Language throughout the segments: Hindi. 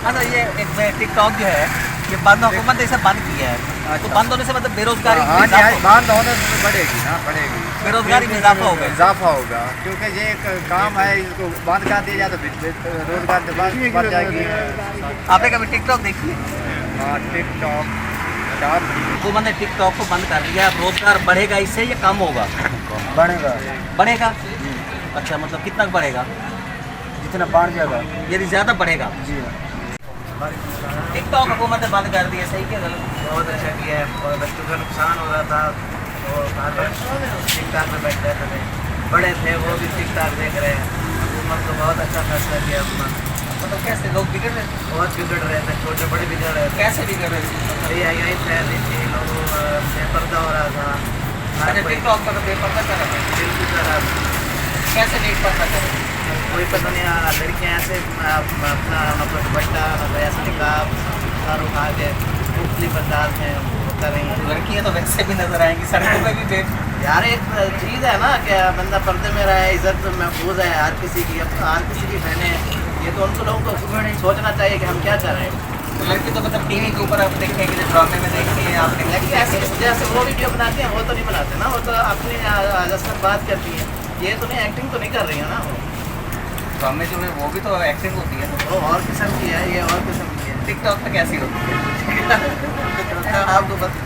अच्छा ये एक टिकटॉक जो है ये बंद हुकूमत ने इसे बंद किया है, तो बंद होने से मतलब बेरोजगारी बंद होने से बढ़ेगी ना, बढ़ेगी, बेरोजगारी में इजाफा होगा, इजाफा होगा, क्योंकि ये एक काम है, इसको बंद कर दिया जाए तो रोजगार से बढ़ जाएगी। आपने कभी टिकटॉक देखी है? हाँ, टिकटॉक हुकूमत ने टिकटॉक को बंद कर दिया, रोजगार बढ़ेगा इससे या कम होगा? बढ़ेगा। बढ़ेगा। अच्छा, मतलब कितना बढ़ेगा? जितना बढ़ जाएगा। यदि ज़्यादा बढ़ेगा जी। टिकटॉक हुकूमत ने बंद कर दिया, सही क्या गलत? बहुत अच्छा किया है, और बच्चों का नुकसान हो रहा था तो हर वक्त टिकटॉक में बैठ रहते थे, बड़े थे वो भी टिकटॉक देख रहे हैं। हुकूमत को बहुत अच्छा फैसला किया हुकूमत। मतलब कैसे लोग बिगड़ रहे थे? बहुत बिगड़ रहे थे, छोटे बड़े बिगड़ रहे थे। कैसे बिगड़ रहे थे? यही फैल रही थी, लोगों बेपर्दा हो रहा था। अच्छा, टिकटॉक पर बेपर्दा कर रहे थे, बिल्कुल कर रहा था। कैसे बेपर्दा कर रहे थे? कोई पता नहीं आ रहा, लड़कियाँ ऐसे अपना मतलब दुपट्टा मतलब ऐसा निकाब सारों खा के मुख्तलिफ अंदाज में कर रही हैं। लड़कियाँ तो वैसे भी नजर आएंगी सड़कों पे भी यार एक चीज़ है ना कि बंदा पर्दे में रहे, इज्जत महफूज है हर किसी की, हर किसी की बहनें हैं, ये तो उनको लोगों को सोचना चाहिए कि हम क्या कर रहे हैं। तो लड़की तो मतलब टीवी के ऊपर आप देखेंगे, जो ड्रामे में देखती हैं आप लेकिन ऐसे जैसे वो वीडियो बनाते हैं वो तो नहीं बनाते ना, वो तो अपनी जैसे बात करती हैं, ये तो नहीं एक्टिंग तो नहीं कर रही है ना वो। ड्रामे जो है वो भी तो एक्टिंग होती है, वो और किस्म की है, ये और किस्म की है। टिकटॉक पे कैसी होती है? आपको पता?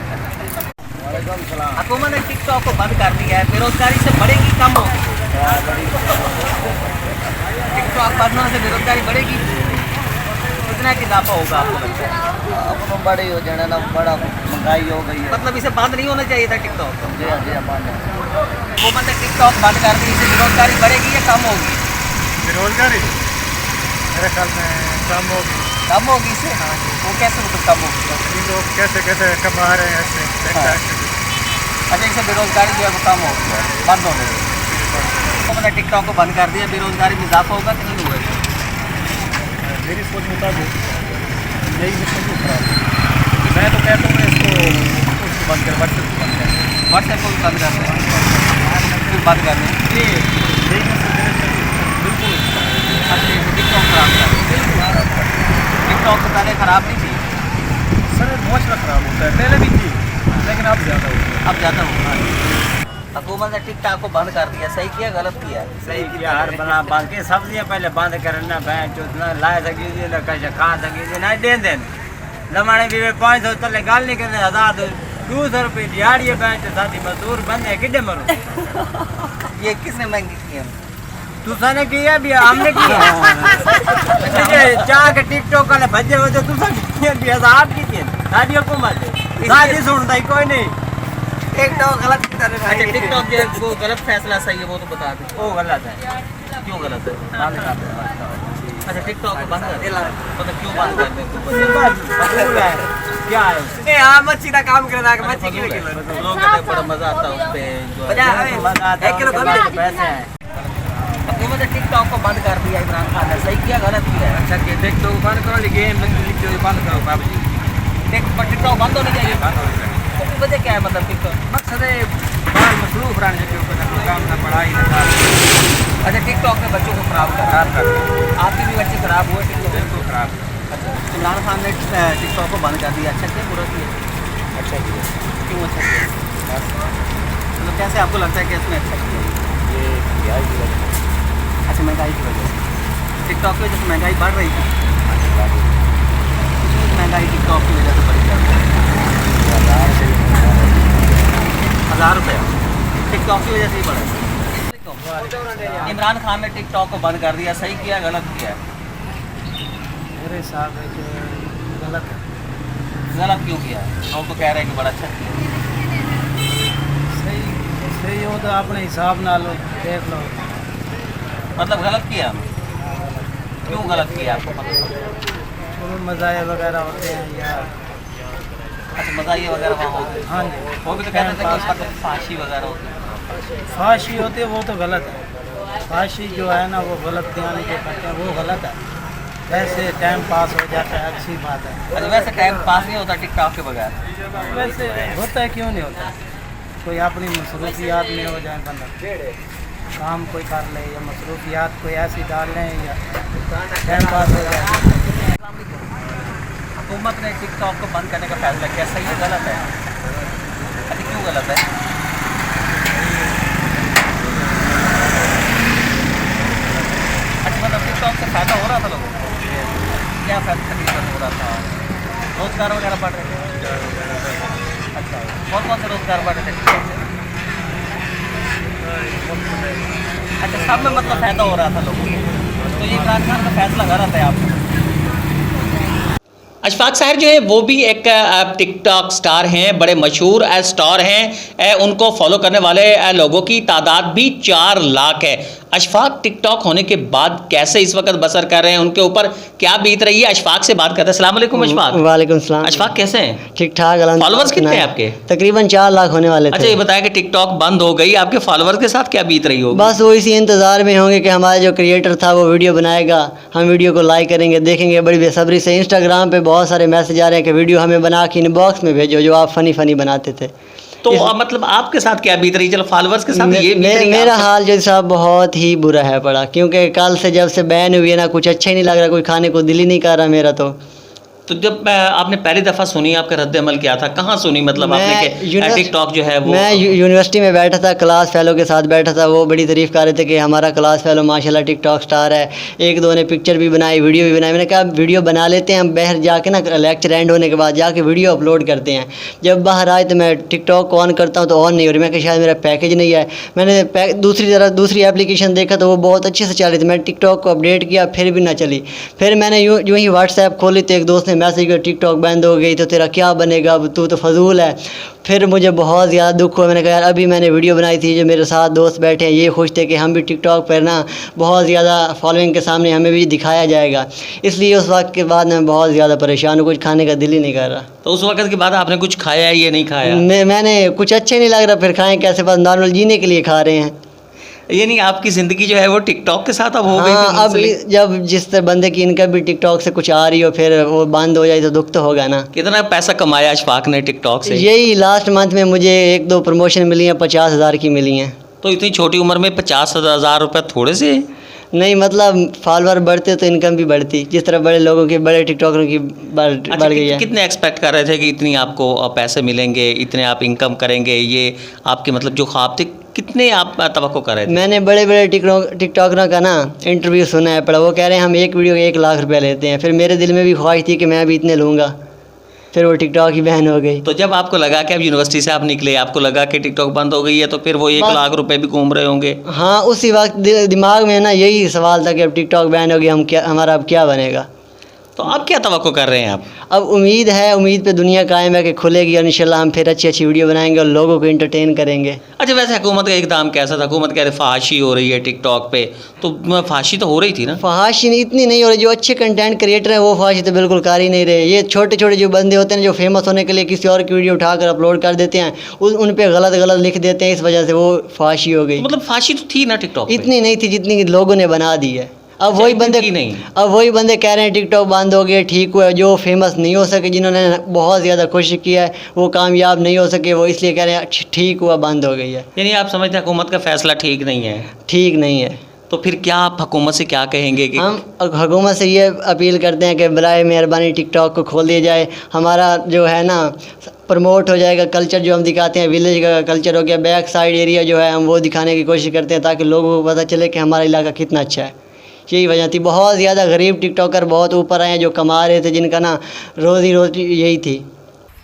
हुकूमत ने टिकटॉक को बंद कर दिया है, बेरोजगारी से बढ़ेगी कम होगी? टिकटॉक बंद होने से बेरोजगारी बढ़ेगी, कितना की इजाफा होगा आपको लगता है? अपना बड़ी हो जाना ना, बड़ा महंगाई हो गई है। मतलब इसे बंद नहीं होना चाहिए था टिकटॉक? जी हाँ, जी हाँ, हुकूमत ने टिकटॉक बंद कर दी, इससे बेरोजगारी बढ़ेगी या कम होगी? बेरोजगारी मेरे ख्याल में कम होगी। कम होगी इससे? हाँ, वो कैसे मतलब कम होगी? ये लोग कैसे कैसे कमा रहे हैं ऐसे। हाँ। अच्छा, इससे बेरोजगारी जो है वो कम होगी बंद होने से। तो मतलब टिकटॉक को बंद कर दिया, बेरोजगारी में इजाफा होगा कि नहीं होगा? मेरी सोच मुताबिक यही नहीं खराब है। मैं तो कहता हूँ इसको बंद कर, व्हाट्सएप को बंद कर, व्हाट्सएप को भी बंद कर दें, फिर बंद कर दें। बिल्कुल। अच्छा, टिकटॉक खराब कर, टिकटॉक तो पहले खराब नहीं थी? सर मुआशरा खराब होता है, पहले भी थी लेकिन अब ज़्यादा होता है। अब ज़्यादा होगा। हुकूमत ने टिकटॉक को बंद कर दिया, सही किया गलत किया? सही किया। हर बना बंद के सब्जियाँ पहले बंद करना, बैंक जो ना लाए सकी थी ना कैसे खा सकी थी ना दे दें लमाने भी 500 तले गाल नहीं करने 200 रुपये दिहाड़ी है, बैंक साथी मजदूर बंदे किड्डे मरो। ये किसने महंगी की है? तुसाने किया भी हमने किया। चाह के टिकटॉक वाले भजे हो जो तुसा भी आप की थी सारी हुकूमत सारी सुनता ही कोई नहीं। टिकटॉक गलत कर रहे हैं। अच्छा, टिकटॉक जो वो गलत फैसला सही है वो तो बता दें। वो गलत है। क्यों गलत है? बंद कर दे। अच्छा, टिकटॉक को बंद कर दिया, मतलब क्यों बंद कर दें? क्या है उससे? हाँ, मच्छी का काम कर रहा है, मच्छी किलो किलो लोग कहते हैं बड़ा मजा आता है उस पे, मजा आता है, 1 किलो पैसे हैं। हुकूमत ने टिकटॉक को बंद कर दिया, इमरान खान ने सही किया गलत किया? अच्छा कि टिकटॉक बंद करो, गेम बंद करो बाबू जी। टिकटॉक बंद होनी चाहिए, तो वजह क्या है? मतलब टिकटॉक मकसद है बाल मसरूफ रहने के ऊपर ना काम ना पढ़ाई ना काम। अच्छा, टिकटॉक में बच्चों को खराब कर आपके भी बच्चे खराब हुए टिकटॉक? बिल्कुल खराब। अच्छा, इमरान खान ने टिकटॉक को बंद कर दिया, अच्छा किया बुरा किया? अच्छा किया। क्यों अच्छा किया? मतलब कैसे आपको लगता है कि इसमें अच्छा किया? ये महंगाई की वजह से। अच्छा, महंगाई की वजह से, टिकटॉक की वजह से महंगाई बढ़ रही थी? महंगाई टिकटॉक की वजह से बढ़ी है 1000 रुपये टिकटॉक की वजह से ही बढ़ा। इमरान खान ने टिकटॉक को बंद कर दिया, सही किया गलत किया? मेरे हिसाब से गलत है। गलत क्यों किया? लोग तो कह रहे हैं कि बड़ा अच्छा किया। सही हो तो अपने हिसाब ना लो, देख लो। मतलब गलत किया? क्यों गलत किया आपको मतलब? मज़ाया वगैरह होते हैं या अच्छा, मज़ाहिया वगैरह वहाँ होते हैं? हाँ जी। वो भी तो कहते थे कि मतलब फांसी वगैरह होती है। फांसी होती है वो तो गलत है। फांसी जो है ना वो गलत बयानी जो करते हैं वो गलत है। वैसे टाइम पास हो जाता है, अच्छी बात है। अच्छा, वैसे टाइम पास नहीं होता टिकटॉक के बगैर? वैसे होता है, क्यों नहीं होता? कोई अपनी मसरूफियात में हो जाए बंदा, काम कोई कर ले या मसरूफियात कोई ऐसी डाल लें या टाइम पास हो जाए। हुकूमत ने टिकटॉक को बंद करने का फैसला किया, सही है गलत है? अच्छा क्यों गलत है? अच्छा मतलब टिकटॉक से फ़ायदा हो रहा था लोगों को? क्या फ़ायदा तकरीबन हो रहा था? रोज़गार वगैरह बढ़ रहे थे? अच्छा कौन से रोज़गार बढ़ रहे थे टिकटॉक से? अच्छा सब में मतलब फ़ायदा हो रहा था लोगों को, तो ये इमरान खान का फैसला गलत है आपको? अशफाक साहर जो है वो भी एक टिकटॉक स्टार हैं, बड़े मशहूर स्टार हैं, उनको फॉलो करने वाले लोगों की तादाद भी 4 लाख है। अशफाक टिकटॉक होने के बाद कैसे इस वक्त बसर कर रहे हैं, उनके ऊपर क्या बीत रही है, अशफाक से बात करते हैं। अस्सलाम वालेकुम अशफाक। वालेकुम सलाम। अशफाक कैसे हैं? ठीक ठाक। फॉलोवर्स कितने हैं आपके? तकरीबन 4 लाख होने वाले थे। अच्छा ये बताया कि टिकटॉक बंद हो गई, आपके फॉलोवर्स के साथ क्या बीत रही होगी? बस वो इसी इंतज़ार में होंगे कि हमारा जो क्रिएटर था वो वीडियो बनाएगा, हम वीडियो को लाइक करेंगे, देखेंगे बड़ी बेसब्री से। इंस्टाग्राम पे बहुत सारे मैसेज आ रहे हैं कि वीडियो हमें बना के इनबॉक्स में भेजो जो आप फ़नी बनाते थे। तो मतलब आपके साथ क्या बीत रही? चलो फॉलोवर्स के साथ ये बीत रही है। मेरा हाल जो साहब बहुत ही बुरा है पड़ा, क्योंकि कल से जब से बैन हुई है ना, कुछ अच्छा ही नहीं लग रहा, कोई खाने को दिल ही नहीं कर रहा मेरा। तो जब आपने पहली दफ़ा सुनी, आपका रद्द अमल क्या था, कहाँ सुनी? मतलब आपने कि टिकटॉक जो है वो, मैं यूनिवर्सिटी में बैठा था, क्लास फेलो के साथ बैठा था, वो बड़ी तारीफ़ कर रहे थे कि हमारा क्लास फेलो माशाल्लाह टिकटॉक स्टार है। एक दो ने पिक्चर भी बनाई, वीडियो भी बनाई। मैंने कहा वीडियो बना लेते हैं, हम बाहर जाके ना लेक्चर एंड होने के बाद जाके वीडियो अपलोड करते हैं। जब बाहर आए तो मैं टिकटॉक को ऑन करता हूँ तो ऑन नहीं हो रही। मैं कहा शायद मेरा पैकेज नहीं है। मैंने दूसरी एप्लीकेशन देखा तो वो बहुत अच्छे से चल रही थी। मैंने टिकटॉक को अपडेट किया, फिर भी ना चली। फिर मैंने यूँ ही व्हाट्सएप खोली तो एक दोस्त ने मैसेज किया टिकटॉक बंद हो गई तो तेरा क्या बनेगा, अब तू तो फजूल है। फिर मुझे बहुत ज़्यादा दुख हुआ। मैंने कहा यार अभी मैंने वीडियो बनाई थी, जो मेरे साथ दोस्त बैठे हैं ये खुश थे कि हम भी टिकटॉक पर ना बहुत ज़्यादा फॉलोइंग के सामने हमें भी दिखाया जाएगा। इसलिए उस वक्त के बाद मैं बहुत ज़्यादा परेशान हूँ, कुछ खाने का दिल ही नहीं कर रहा। तो उस वक्त के बाद आपने कुछ खाया है, ये नहीं खाया? मैंने कुछ अच्छे नहीं लग रहा, फिर खाएं कैसे, बस नॉर्मल जीने के लिए खा रहे हैं। ये नहीं आपकी ज़िंदगी जो है वो टिकटॉक के साथ अब हो गई? हाँ, अब जब जिस तरह बंदे की इनकम भी टिकटॉक से कुछ आ रही हो, फिर वो बंद हो जाए तो दुख तो होगा ना। कितना पैसा कमाया अशफाक ने टिकटॉक से? यही लास्ट मंथ में मुझे 1-2 प्रमोशन मिली हैं, 50,000 की मिली हैं। तो इतनी छोटी उम्र में 50,000 रुपये थोड़े से? नहीं मतलब फॉलोअर बढ़ते तो इनकम भी बढ़ती, जिस तरह बड़े लोगों की, बड़े टिकटॉकरों की बढ़ गई है। कितने एक्सपेक्ट कर रहे थे कि इतनी आपको पैसे मिलेंगे, इतने आप इनकम करेंगे, ये आपके मतलब जो ख्वाब थे, कितने आप तवक्को कर रहे थे? मैंने बड़े बड़े टिकटॉकरों का ना इंटरव्यू सुना है पड़ा, वो कह रहे हैं हम एक वीडियो के 1 लाख रुपया लेते हैं। फिर मेरे दिल में भी ख्वाहिश थी कि मैं भी इतने लूँगा, फिर वो टिकटॉक ही बैन हो गई। तो जब आपको लगा कि अब यूनिवर्सिटी से आप निकले, आपको लगा कि टिकटॉक बंद हो गई है, तो फिर वो 1 लाख रुपए भी घूम रहे होंगे? हाँ, उसी वक्त दिमाग में ना यही सवाल था कि अब टिकटॉक बैन हो गया, हमारा अब क्या बनेगा। तो अब क्या तवक्को कर रहे हैं आप? अब उम्मीद पे दुनिया कायम है कि खुलेगी और इंशाल्लाह हम फिर अच्छी वीडियो बनाएंगे और लोगों को एंटरटेन करेंगे। अच्छा वैसे हुकूमत का इकदाम कैसा था? हुकूमत कह रहे फहाशी हो रही है टिकटॉक पे, तो फहाशी तो हो रही थी ना? फहाशी इतनी नहीं हो रही, जो अच्छे कंटेंट क्रिएटर हैं वो फहाशी तो बिल्कुल कर ही नहीं रहे। ये छोटे छोटे जो बंदे होते हैं जो फेमस होने के लिए किसी और की वीडियो उठाकर अपलोड कर देते हैं, उन पे गलत लिख देते हैं, इस वजह से वो फहाशी हो गई। मतलब फहाशी तो थी ना टिकटॉक? इतनी नहीं थी जितनी लोगों ने बना दी है। अब वही बंदे कह रहे हैं टिकटॉक बंद हो गया, ठीक हुआ। जो फेमस नहीं हो सके, जिन्होंने बहुत ज़्यादा कोशिश की है, वो कामयाब नहीं हो सके, वो इसलिए कह रहे हैं ठीक हुआ, बंद हो गई है। यानी आप समझते हैं हुकूमत का फैसला ठीक नहीं है? ठीक नहीं है। तो फिर क्या आप हुकूमत से क्या कहेंगे? कि हम हुकूमत से ये अपील करते हैं कि बराए मेहरबानी टिकटॉक को खोल दिया जाए। हमारा जो है ना प्रमोट हो जाएगा, कल्चर जो हम दिखाते हैं, विलेज का कल्चर हो गया, बैक साइड एरिया जो है हम वो दिखाने की कोशिश करते हैं, ताकि लोगों को पता चले कि हमारा इलाका कितना अच्छा है। यही वजह थी। बहुत ज़्यादा गरीब टिकटॉकर बहुत ऊपर आए हैं जो कमा रहे थे, जिनका ना रोज़ी यही थी।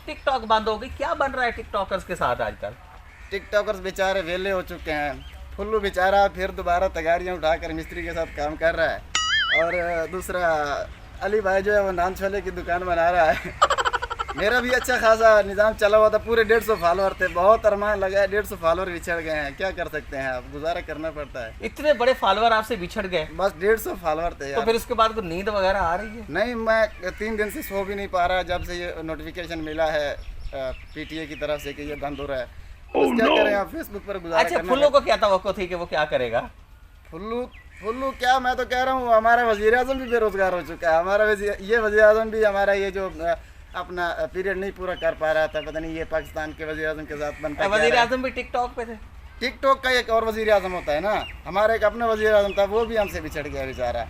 टिकटॉक बंद हो गई, क्या बन रहा है टिकटॉकर्स के साथ आजकल? टिकटॉकर्स बेचारे वेले हो चुके हैं। फुल्लू बेचारा फिर दोबारा तगारियाँ उठाकर मिस्त्री के साथ काम कर रहा है, और दूसरा अली भाई जो है वो नान छोले की दुकान बना रहा है। मेरा भी अच्छा खासा निज़ाम चला हुआ था, पूरे 150 फॉलोअर थे, बहुत अरमान लगा है, 150 फॉलोअर बिछड़ गए हैं। क्या कर सकते हैं, आप गुजारा करना पड़ता है। इतने बड़े फॉलोअर आपसे बिछड़ गए? बस 150 फॉलोअर थे यार। तो फिर उसके बाद को नींद वगैरह आ रही है? नहीं, मैं 3 दिन से सो भी नहीं पा रहा, जब से ये नोटिफिकेशन मिला है PTA की तरफ से कि ये बंद हो रहा है। बस क्या करें, आप फेसबुक पर गुजारा अच्छा, फुल्लू को क्या तवक्को थी कि वो क्या करेगा? फुल्लू क्या, मैं तो कह रहा हूँ हमारा वज़ीर आज़म भी बेरोजगार हो चुका है। हमारा वज़ीर आज़म भी हमारा ये जो अपना पीरियड नहीं पूरा कर पा रहा था, पता नहीं ये पाकिस्तान के वज़ीर आज़म के साथ बनता है। वज़ीर आज़म भी टिकटॉक पे थे? टिकटॉक का एक और वज़ीर आज़म होता है ना, हमारा एक अपना वज़ीर आज़म था, वो भी हमसे बिछड़ गया बेचारा।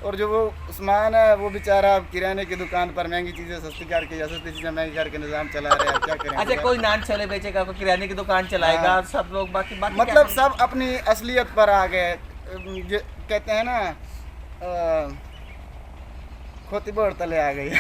और जो वो उस्मान है वो बेचारा अब किराने की दुकान पर महंगी चीज़ें सस्ती करके या सस्ती चीज़ें महंगी करके निज़ाम चला रहे हैं, क्या करें। अच्छा, कोई नान छोले बेचेगा, कोई किराने की दुकान चलाएगा, हाँ। सब लोग बाकी बाकी मतलब क्या सब अपनी असलियत पर आ गए। ये कहते हैं ना खोती बोर तले आ गई।